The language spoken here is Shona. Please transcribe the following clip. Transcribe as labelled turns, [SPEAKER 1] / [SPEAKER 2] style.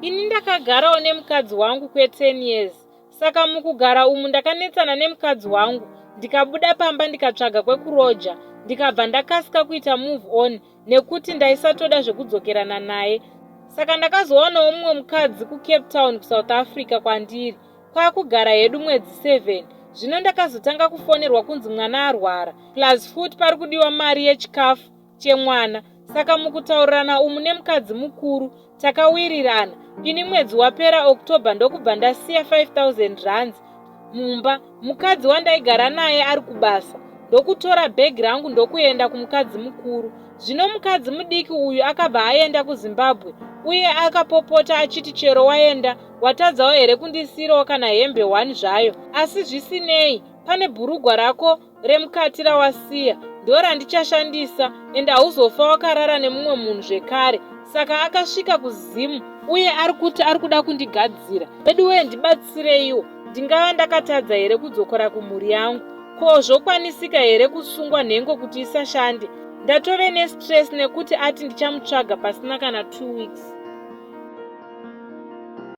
[SPEAKER 1] Ini ndakagarawo nemukadzi wangu kwe10 years. Saka mukugara umu ndakanetsana nemukadzi wangu, ndikabuda pamba ndikatsvaga kwekuroja, ndikabva ndakasika kuita move on nekuti ndaisatoda zvekudzokerana naye. Saka ndakazowanawo mumwe mukadzi kuCape Town kuSouth Africa kwandiri. Kwakugara hedu mwedzi 7. Zvino ndakazotanga kufonerwa kunzi mwana arwara, plus futi pari kudiwa mari yechikafu chemwana. Saka mukutaurirana umu nemukadzi mukuru takawirirana. Ini mwedzi wapera October ndokubva ndasiya 5,000 rands mumba. Mukadzi wandaigara naye ari kubasa, ndokutora bhegi rangu ndokuenda kumukadzi mukuru. Zvino mukadzi mudiki uyu akabva aenda kuZimbabwe uye akapopota achiti chero waenda watadzawo here kundisirawo kana hembe 1 zvayo. Asi zvisinei, pane bhurugwa rako remukati rawasiya ndo randichashandisa, ende hauzofa wakarara nemumwe munhu zvekare. Saka akasvika kuZimu uye ari kuti ari kuda kundigadzira. Weduwe ndibatsireiwo, ndingava ndakatadza here kudzokera kumhuri yangu? Ko zvokwanisika here kusungwa nhengo kuti isashande? Ndatove nestress nekuti ati ndichamutsvaga pasina kana 2 weeks.